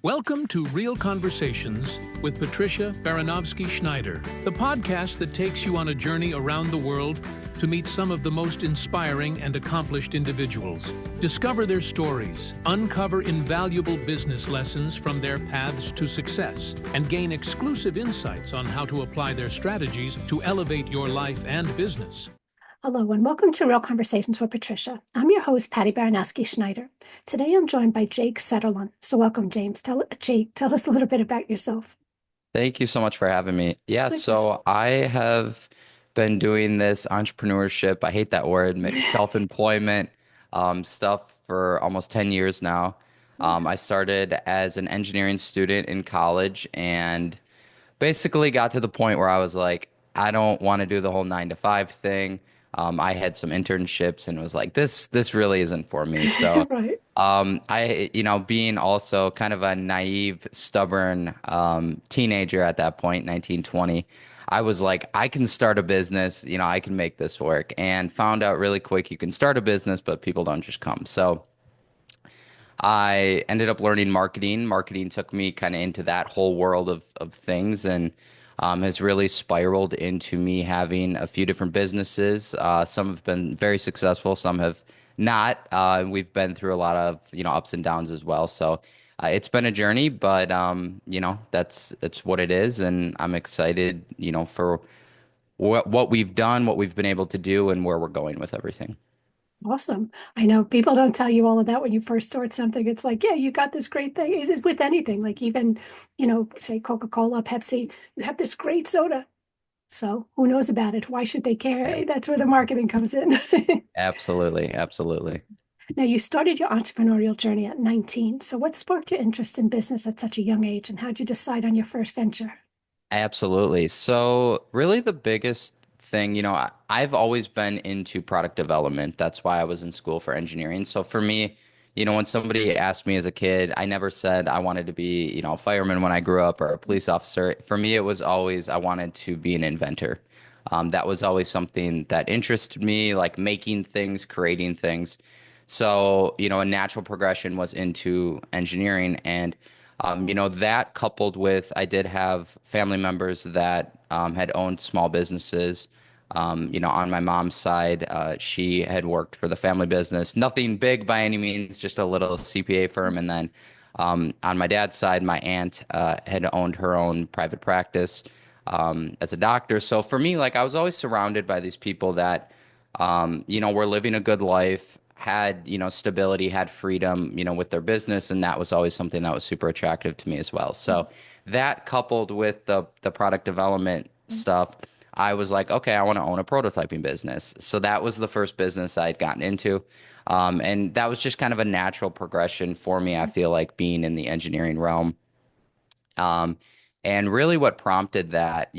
Welcome to Real Conversations with Patricia Baranovsky-Schneider, the podcast that takes you on a journey around the world to meet some of the most inspiring and accomplished individuals. Discover their stories, uncover invaluable business lessons from their paths to success, and gain exclusive insights on how to apply their strategies to elevate your life and business. Hello and welcome to Real Conversations with Patricia. I'm your host, Patty Baranowski-Schneider. Today I'm joined by Jake Setterlun. So welcome, James. Jake, tell us a little bit about yourself. Thank you so much for having me. Yeah, so I have been doing this entrepreneurship, I hate that word, self-employment stuff for almost 10 years now. Nice. I started as an engineering student in college and basically got to the point where I was like, I don't want to do the whole 9 to 5 thing. I had some internships and was like, this really isn't for me. So, Right. being also kind of a naive, stubborn teenager at that point, 19, 20, I was like, I can start a business, I can make this work, and found out really quick you can start a business, but people don't just come. So I ended up learning marketing. Marketing took me kind of into that whole world of things and has really spiraled into me having a few different businesses. Some have been very successful, some have not. We've been through a lot of ups and downs as well. So it's been a journey, but that's what it is, and I'm excited, for what we've done, what we've been able to do, and where we're going with everything. Awesome. I know people don't tell you all of that when you first start something. It's like, yeah, you got this great thing. It's with anything, like even, say Coca-Cola, Pepsi, you have this great soda. So who knows about it? Why should they care? Yeah. That's where the marketing comes in. Absolutely, absolutely. Now, you started your entrepreneurial journey at 19. So what sparked your interest in business at such a young age, and how'd you decide on your first venture? Absolutely. So really the biggest thing, I've always been into product development. That's why I was in school for engineering. So for me, when somebody asked me as a kid, I never said I wanted to be, a fireman when I grew up or a police officer. For me, it was always I wanted to be an inventor. That was always something that interested me, like making things, creating things. So, a natural progression was into engineering. And that coupled with I did have family members that had owned small businesses. On my mom's side, she had worked for the family business, nothing big by any means, just a little CPA firm. And then on my dad's side, my aunt had owned her own private practice as a doctor. So for me, like I was always surrounded by these people that, were living a good life, had, stability, had freedom, with their business. And that was always something that was super attractive to me as well. So that coupled with the product development stuff, I was like, okay, I want to own a prototyping business. So that was the first business I'd gotten into. And that was just kind of a natural progression for me, I feel like, being in the engineering realm. And really what prompted that,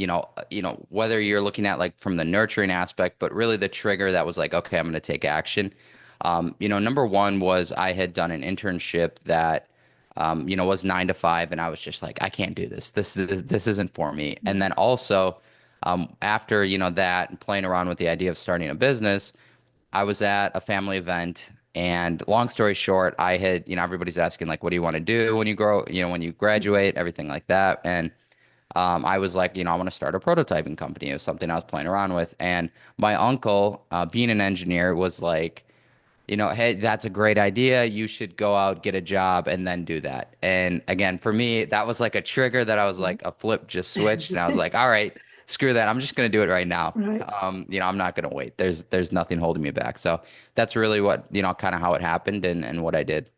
whether you're looking at like from the nurturing aspect, but really the trigger that was like, okay, I'm going to take action. Number one was I had done an internship that, was 9 to 5, and I was just like, I can't do this. This isn't for me. And then also, after, that and playing around with the idea of starting a business, I was at a family event, and long story short, I had, everybody's asking like, what do you want to do when you grow, when you graduate, everything like that. And I was like, I want to start a prototyping company. It was something I was playing around with. And my uncle, being an engineer, was like, hey, that's a great idea. You should go out, get a job, and then do that. And again, for me, that was like a trigger that I was like, a flip just switched. And I was like, all right, screw that. I'm just going to do it right now. Right. I'm not going to wait. There's nothing holding me back. So that's really what, kind of how it happened and what I did.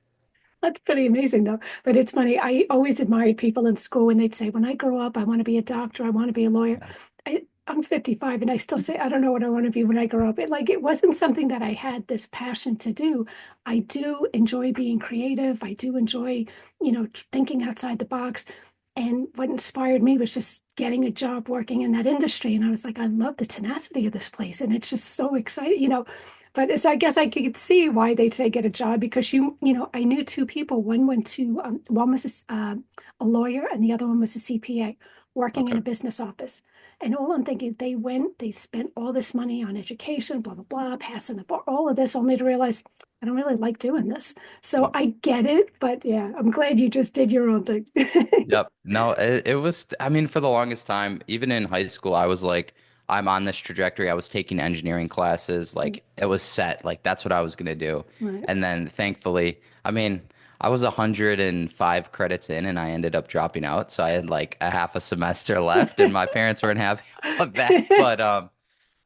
That's pretty amazing, though. But it's funny. I always admired people in school when they'd say, when I grow up, I want to be a doctor. I want to be a lawyer. I'm 55 and I still say, I don't know what I want to be when I grow up. It wasn't something that I had this passion to do. I do enjoy being creative. I do enjoy, thinking outside the box. And what inspired me was just getting a job working in that industry. And I was like, I love the tenacity of this place. And it's just so exciting, But so I guess I could see why they say get a job, because I knew two people. One went to, one was a lawyer and the other one was a CPA. working in Okay. a business office. And all I'm thinking, they spent all this money on education, blah, blah, blah, passing the bar, all of this, only to realize I don't really like doing this. So Yep. I get it, but yeah, I'm glad you just did your own thing. Yep. No, it was, I mean, for the longest time, even in high school, I was like, I'm on this trajectory. I was taking engineering classes. Like, it was set. Like, that's what I was going to do. Right. And then thankfully, I mean, I was 105 credits in and I ended up dropping out. So I had like a half a semester left and my parents weren't happy about that. But,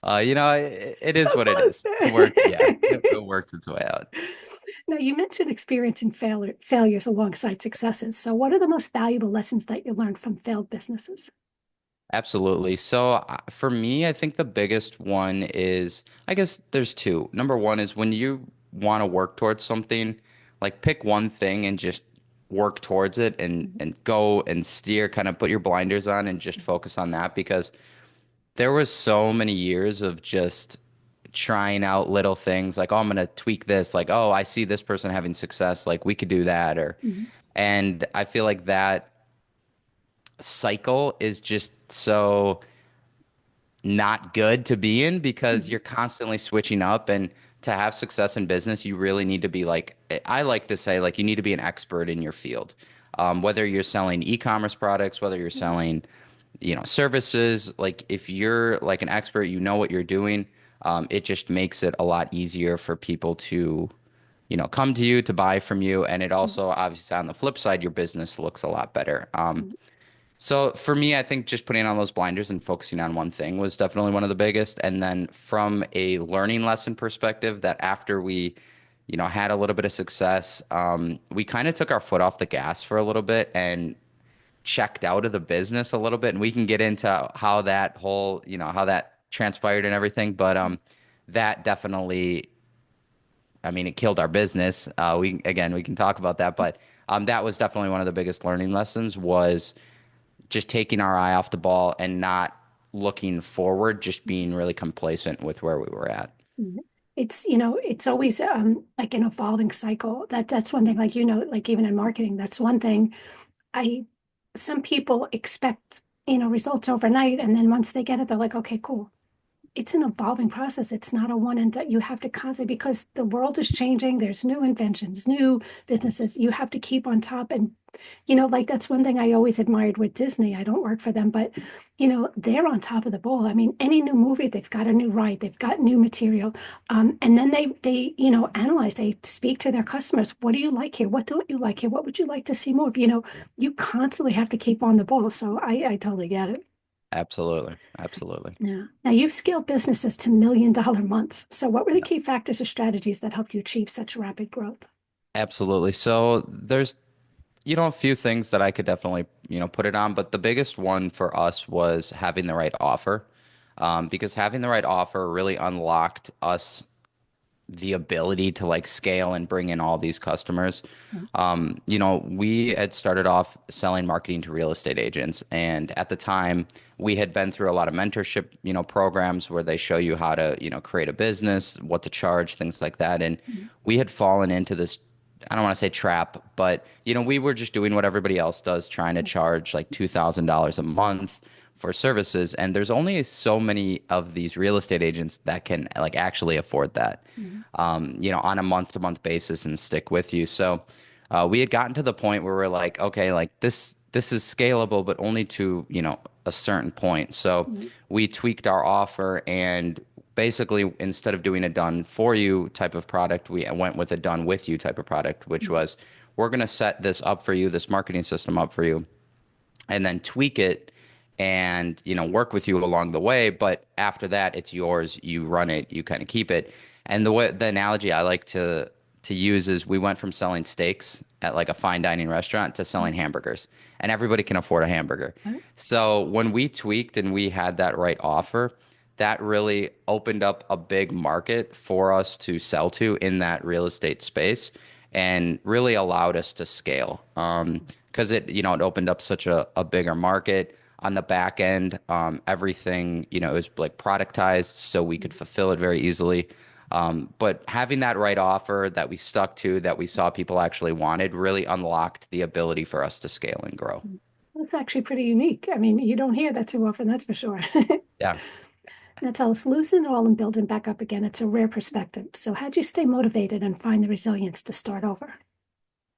it So is what it close. is. It worked. Yeah. It works its way out. Now, you mentioned experiencing failures alongside successes. So, what are the most valuable lessons that you learned from failed businesses? Absolutely. So for me, I think the biggest one is, I guess there's two. Number one is when you want to work towards something, like pick one thing and just work towards it Mhm. and go and steer, kind of put your blinders on and just focus on that because there was so many years of just trying out little things like, oh, I'm gonna tweak this, like, oh, I see this person having success, like we could do that or Mhm. and I feel like that cycle is just so not good to be in because Mhm. you're constantly switching up and to have success in business you really need to be like I like to say like you need to be an expert in your field, whether you're selling e-commerce products, whether you're Mhm. selling services, like if you're like an expert, you know what you're doing. It just makes it a lot easier for people to come to you to buy from you, and it Mhm. also obviously on the flip side your business looks a lot better. Mhm. So for me, I think just putting on those blinders and focusing on one thing was definitely one of the biggest. And then from a learning lesson perspective, that after we, had a little bit of success, we kind of took our foot off the gas for a little bit and checked out of the business a little bit. And we can get into how that whole, how that transpired and everything. But that definitely, I mean, it killed our business. We can talk about that, but that was definitely one of the biggest learning lessons was just taking our eye off the ball and not looking forward, just being really complacent with where we were at. Mhm. It's always like an evolving cycle. That's one thing, like like even in marketing, that's one thing. I Some people expect, results overnight, and then once they get it, they're like, okay, cool. It's an evolving process. It's not a one and done. You have to constantly, because the world is changing. There's new inventions, new businesses. You have to keep on top. And, like that's one thing I always admired with Disney. I don't work for them, but, they're on top of the ball. I mean, any new movie, they've got a new ride, they've got new material. And then they, analyze, they speak to their customers. What do you like here? What don't you like here? What would you like to see more of? You constantly have to keep on the ball. So I totally get it. Absolutely. Absolutely. Yeah. Now you've scaled businesses to $1 million months. So what were the Yeah. key factors or strategies that helped you achieve such rapid growth? Absolutely. So there's, a few things that I could definitely, put it on, but the biggest one for us was having the right offer. Because having the right offer really unlocked us the ability to like scale and bring in all these customers. We had started off selling marketing to real estate agents, and at the time, we had been through a lot of mentorship, programs where they show you how to, create a business, what to charge, things like that. And Mhm. we had fallen into this. I don't want to say trap, but we were just doing what everybody else does, trying to charge like $2,000 a month for services. And there's only so many of these real estate agents that can like actually afford that, Mhm. on a month to month basis and stick with you. So we had gotten to the point where we're like, okay, like this is scalable, but only to, a certain point. So Mhm. we tweaked our offer and basically instead of doing a done for you type of product, we went with a done with you type of product, which Mhm. was we're going to set this up for you, this marketing system up for you, and then tweak it and work with you along the way, but after that it's yours, you run it, you kind of keep it. And the analogy I like to use is we went from selling steaks at like a fine dining restaurant to selling hamburgers, and everybody can afford a hamburger. Right. So when we tweaked and we had that right offer, that really opened up a big market for us to sell to in that real estate space and really allowed us to scale. Because it opened up such a bigger market on the back end. Everything, is like productized so we could fulfill it very easily. But having that right offer that we stuck to, that we saw people actually wanted, really unlocked the ability for us to scale and grow. That's actually pretty unique. I mean, you don't hear that too often, that's for sure. Yeah. Now tell us, losing it all and building back up again, it's a rare perspective. So how'd you stay motivated and find the resilience to start over?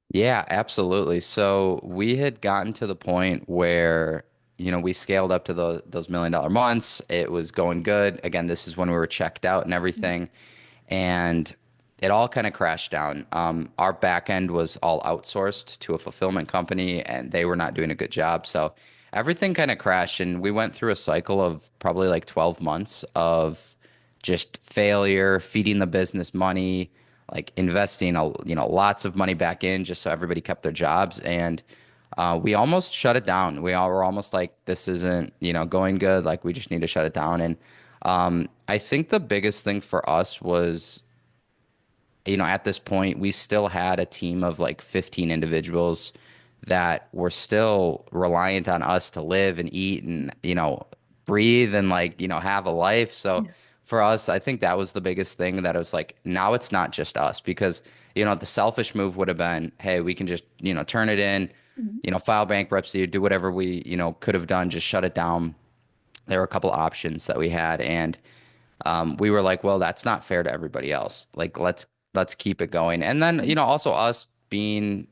Yeah, absolutely. So we had gotten to the point where, we scaled up to those $1 million months. It was going good. Again, this is when we were checked out and everything. And it all kind of crashed down. Our back end was all outsourced to a fulfillment company, and they were not doing a good job. So everything kind of crashed, and we went through a cycle of probably like 12 months of just failure, feeding the business money, like investing, lots of money back in just so everybody kept their jobs. And we almost shut it down. We all were almost like, this isn't, going good. Like we just need to shut it down. And I think the biggest thing for us was, at this point, we still had a team of like 15 individuals that were still reliant on us to live and eat and, breathe and like, have a life. So for us, I think that was the biggest thing that it was like, now it's not just us because, the selfish move would have been, hey, we can just, turn it in, Mhm. file bankruptcy, do whatever we, could have done, just shut it down. There were a couple options that we had. And we were like, well, that's not fair to everybody else. Like, let's keep it going. And then, also us being,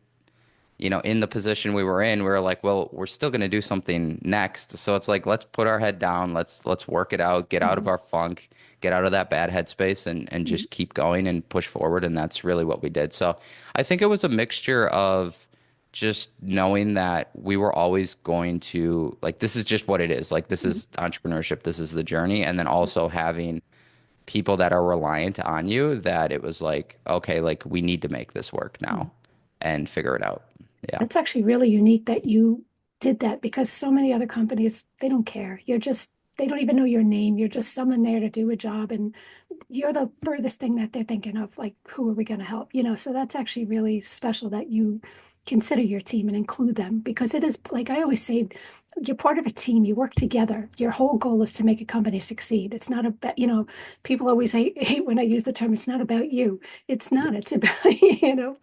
in the position we were in, we were like, well, we're still going to do something next. So it's like, let's put our head down. Let's work it out, get out of Mhm. our funk, get out of that bad headspace and Mhm. just keep going and push forward. And that's really what we did. So I think it was a mixture of just knowing that we were always going to like, this is just what it is. Like, this Mhm. is entrepreneurship. This is the journey. And then also having people that are reliant on you that it was like, okay, like we need to make this work Mhm. now and figure it out. Yeah, That's actually really unique that you did that because so many other companies, they don't care. They don't even know your name. You're just someone there to do a job, and you're the furthest thing that they're thinking of, like, who are we going to help? So that's actually really special that you consider your team and include them because it is, like I always say, you're part of a team. You work together. Your whole goal is to make a company succeed. It's not about, people always hate when I use the term, it's not about you. It's not, it's about, Oh,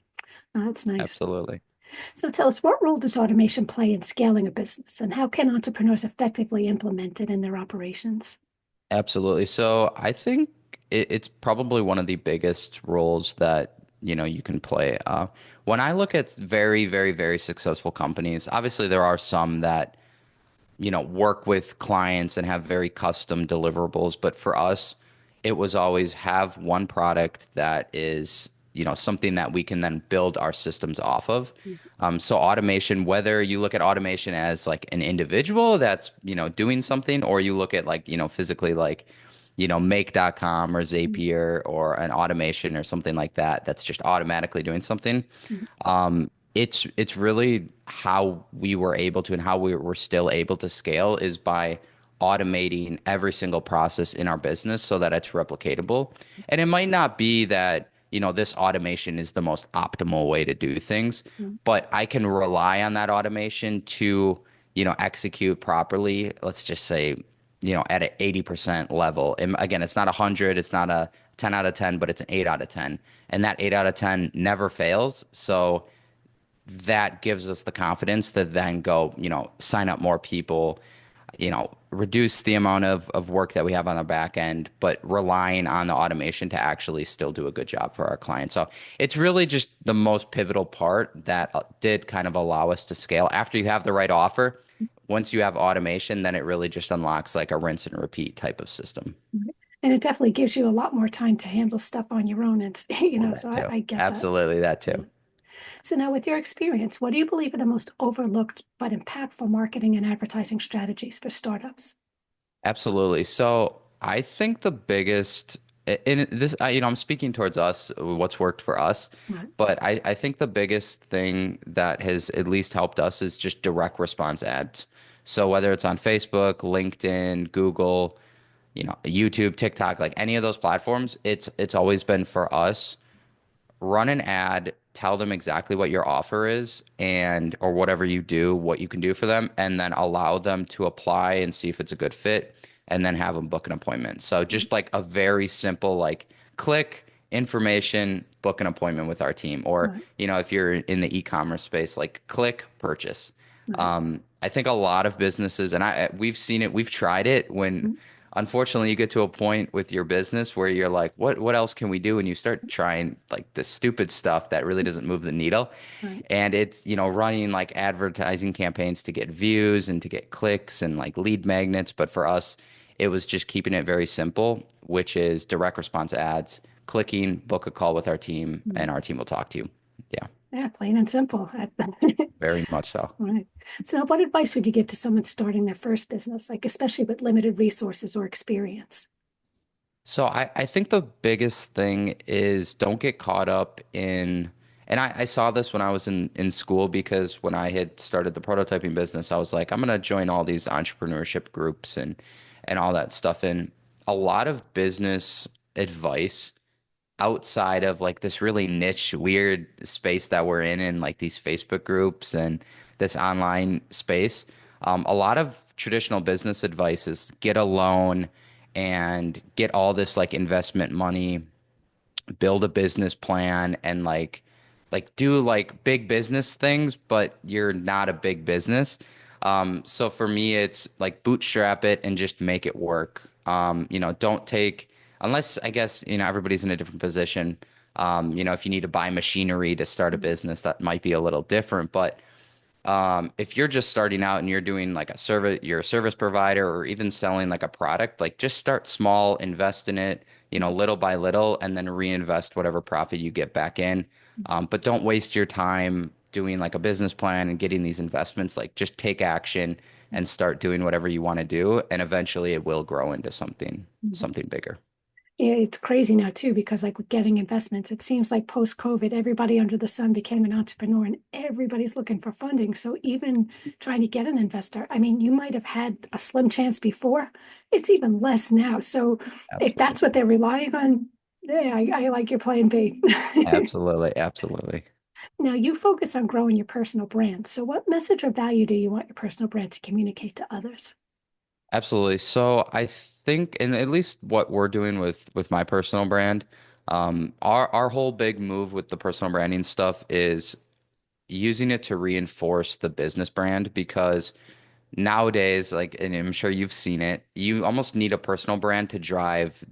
that's nice. absolutely. So tell us, what role does automation play in scaling a business, and how can entrepreneurs effectively implement it in their operations? Absolutely. So I think it's probably one of the biggest roles that, you can play. When I look at very, very, very successful companies, obviously there are some that work with clients and have very custom deliverables. But for us, it was always have one product that is, something that we can then build our systems off of. So automation, whether you look at automation as like an individual that's, doing something, or you look at like, physically like, make.com or Zapier or an automation or something like that, that's just automatically doing something. Mhm. It's really how we were able to and how we were still able to scale is by automating every single process in our business so that it's replicatable. And it might not be that, this automation is the most optimal way to do things, Mhm. but I can rely on that automation to, execute properly. Let's just say, at an 80% level. And again, it's not 100, it's not a 10 out of 10, but it's an 8 out of 10. And that 8 out of 10 never fails. So that gives us the confidence to then go, sign up more people, reduce the amount of work that we have on the back end, but relying on the automation to actually still do a good job for our clients. So it's really just the most pivotal part that did kind of allow us to scale. After you have the right offer, once you have automation, then it really just unlocks like a rinse and repeat type of system. Right. And it definitely gives you a lot more time to handle stuff on your own. And, Well, so that too. I get that. Absolutely, that Yeah. too. So now with your experience, what do you believe are the most overlooked but impactful marketing and advertising strategies for startups? Absolutely. So I think the biggest in this, I'm speaking towards us, what's worked for us, Right. but I think the biggest thing that has at least helped us is just direct response ads. So whether it's on Facebook, LinkedIn, Google, YouTube, TikTok, like any of those platforms, it's always been for us run an ad, tell them exactly what your offer is and or whatever you do, what you can do for them, and then allow them to apply and see if it's a good fit, and then have them book an appointment. So just like a very simple like click information, book an appointment with our team. Or, Right. if you're in the e-commerce space, like click purchase. Right. I think a lot of businesses, and we've seen it, we've tried it when unfortunately you get to a point with your business where you're like, what else can we do? And you start trying like the stupid stuff that really doesn't move the needle. Right. And it's, running like advertising campaigns to get views and to get clicks and like lead magnets. But for us, it was just keeping it very simple, which is direct response ads, clicking, book a call with our team, Mm. and our team will talk to you. Yeah, Yeah, plain and simple. very much so. Right. So, what advice would you give to someone starting their first business, like especially with limited resources or experience? So I think the biggest thing is don't get caught up in, and I saw this when I was in school because when I had started the prototyping business, I was like, I'm gonna join all these entrepreneurship groups and all that stuff. And a lot of business advice outside of like this really niche, weird space that we're in like these Facebook groups and this online space. A lot of traditional business advice is get a loan and get all this like investment money, build a business plan, and like do like big business things, but you're not a big business. So for me, it's like bootstrap it and just make it work. Don't take unless I guess everybody's in a different position. If you need to buy machinery to start a business, that might be a little different. But if you're just starting out and you're doing like a service, you're a service provider or even selling like a product, like just start small, invest in it, little by little, and then reinvest whatever profit you get back in. But don't waste your time doing like a business plan and getting these investments. Like just take action and start doing whatever you want to do, and eventually it will grow into something bigger. Yeah, it's crazy now too, because like with getting investments, it seems like post-COVID, everybody under the sun became an entrepreneur and everybody's looking for funding. So even trying to get an investor, I mean, you might have had a slim chance before. It's even less now. So if that's Absolutely. what they're relying on, yeah, I like your plan B. Absolutely. Absolutely. Now you focus on growing your personal brand. So what message or value do you want your personal brand to communicate to others? Absolutely. So I think, and at least what we're doing with my personal brand, our whole big move with the personal branding stuff is using it to reinforce the business brand because nowadays, like, and I'm sure you've seen it, you almost need a personal brand to drive,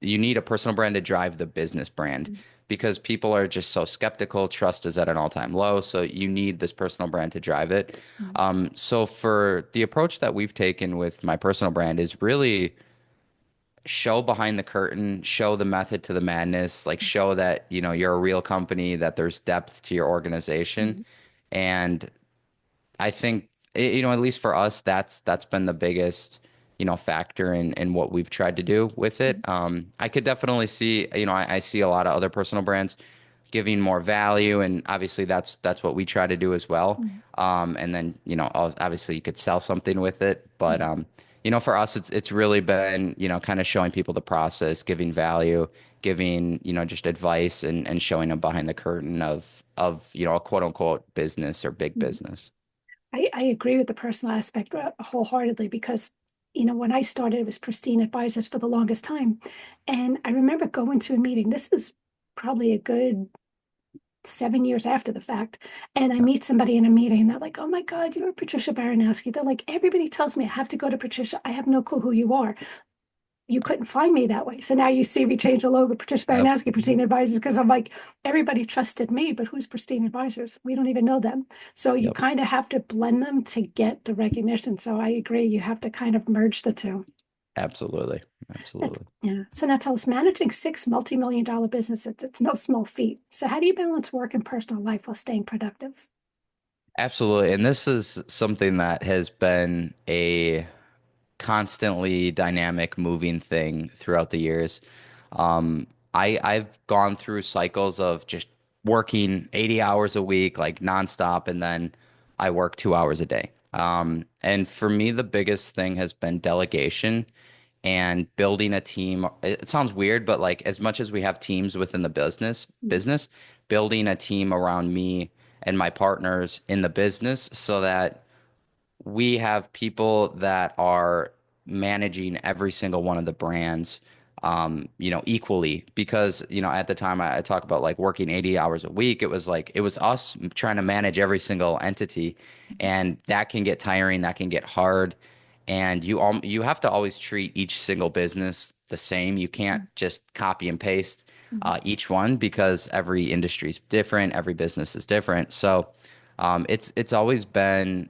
you need a personal brand to drive the business brand because people are just so skeptical. Trust is at an all-time low. So you need this personal brand to drive it. Mm. So for the approach that we've taken with my personal brand is really show behind the curtain, show the method to the madness, like show that, you're a real company, that there's depth to your organization. Mm. And I think at least for us, that's been the biggest factor in what we've tried to do with it. I could definitely see I see a lot of other personal brands giving more value, and obviously that's what we try to do as well. Mm. And then obviously you could sell something with it, but Mm. for us it's really been kind of showing people the process, giving value, giving just advice and showing them behind the curtain of a quote unquote business or big Mm. business. I agree with the personal aspect wholeheartedly because, when I started, it was Pristine Advisors for the longest time. And I remember going to a meeting. This is probably a good 7 years after the fact. And I meet somebody in a meeting and they're like, oh my God, you're Patricia Baranowski. They're like, everybody tells me I have to go to Patricia. I have no clue who you are. You couldn't find me that way. So now you see me change the logo, Patricia Baranowski, Absolutely. Pristine Advisors, because I'm like, everybody trusted me, but who's Pristine Advisors? We don't even know them. So you Yep. kind of have to blend them to get the recognition. So I agree. You have to kind of merge the two. Absolutely. That's, Absolutely. yeah. So now tell us, managing six multi-million dollar businesses, it's no small feat. So how do you balance work and personal life while staying productive? Absolutely. And this is something that has been a constantly dynamic moving thing throughout the years. I've gone through cycles of just working 80 hours a week, like nonstop, and then I work 2 hours a day. And for me, the biggest thing has been delegation and building a team. It sounds weird, but like as much as we have teams within the business, building a team around me and my partners in the business so that we have people that are managing every single one of the brands equally because, at the time I talk about like working 80 hours a week. It was like, it was us trying to manage every single entity, and that can get tiring, that can get hard. And you have to always treat each single business the same. You can't just copy and paste each one because every industry is different, every business is different. So it's always been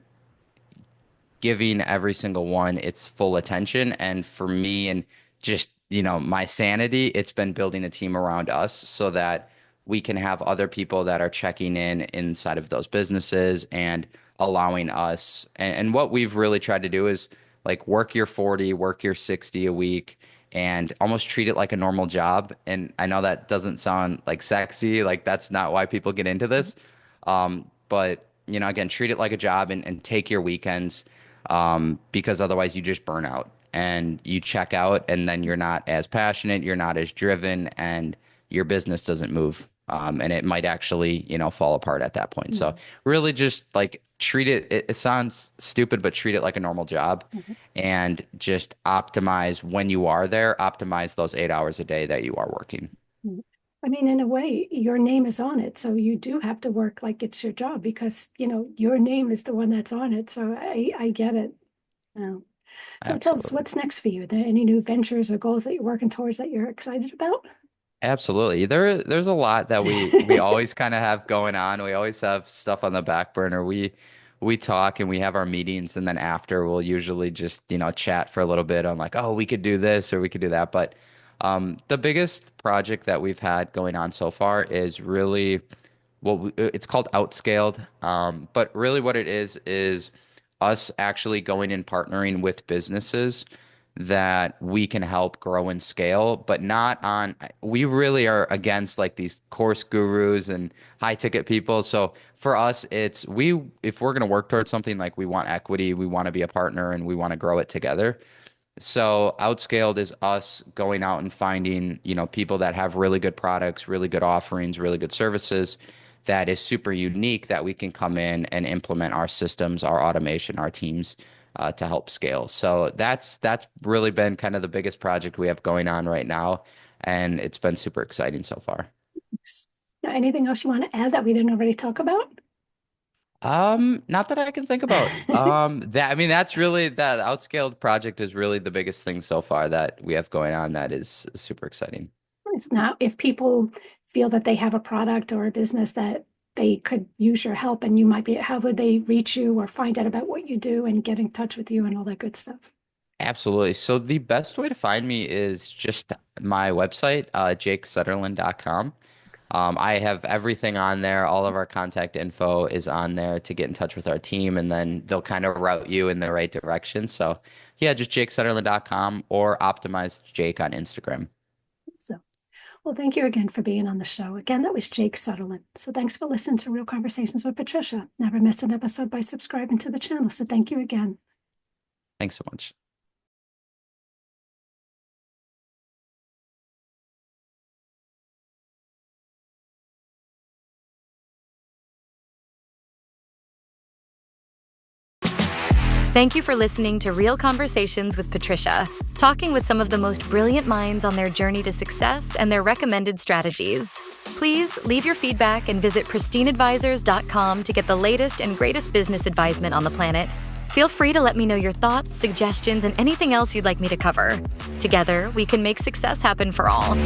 giving every single one its full attention. And for me, and just, my sanity, it's been building a team around us so that we can have other people that are checking in inside of those businesses and allowing us. And what we've really tried to do is like work your 40, work your 60 a week, and almost treat it like a normal job. And I know that doesn't sound like sexy, like that's not why people get into this. But again, treat it like a job, and take your weekends, because otherwise you just burn out and you check out, and then you're not as passionate, you're not as driven, and your business doesn't move. And it might actually, fall apart at that point. So really just like treat it, it sounds stupid, but treat it like a normal job, and just optimize when you are there, optimize those 8 hours a day that you are working. I mean, in a way, your name is on it. So you do have to work like it's your job because, your name is the one that's on it. So I get it. So Absolutely. tell us, what's next for you? Are there any new ventures or goals that you're working towards that you're excited about? Absolutely. There's a lot that we always kind of have going on. We always have stuff on the back burner. We talk and we have our meetings, and then after we'll usually just, chat for a little bit on like, oh, we could do this or we could do that. But the biggest project that we've had going on so far is really it's called Outscaled. But really what it is us actually going and partnering with businesses that we can help grow and scale, but not on, we really are against like these course gurus and high ticket people. So for us, if we're going to work towards something, like we want equity, we want to be a partner, and we want to grow it together. So Outscaled is us going out and finding, people that have really good products, really good offerings, really good services that is super unique, that we can come in and implement our systems, our automation, our teams to help scale. So that's really been kind of the biggest project we have going on right now, and it's been super exciting so far. Now, anything else you want to add that we didn't already talk about? Not that I can think about. That's really, that Outscaled project is really the biggest thing so far that we have going on that is super exciting. Nice. Now, if people feel that they have a product or a business that they could use your help and you might be, how would they reach you or find out about what you do and get in touch with you and all that good stuff? Absolutely. So the best way to find me is just my website, jakesetterlun.com. I have everything on there. All of our contact info is on there to get in touch with our team, and then they'll kind of route you in the right direction. So yeah, just jakesetterlun.com or Optimized Jake on Instagram. So, well, thank you again for being on the show. Again, that was Jake Setterlun. So thanks for listening to Real Conversations with Patricia. Never miss an episode by subscribing to the channel. So thank you again. Thanks so much. Thank you for listening to Real Conversations with Patricia, talking with some of the most brilliant minds on their journey to success and their recommended strategies. Please leave your feedback and visit pristineadvisors.com to get the latest and greatest business advisement on the planet. Feel free to let me know your thoughts, suggestions, and anything else you'd like me to cover. Together, we can make success happen for all.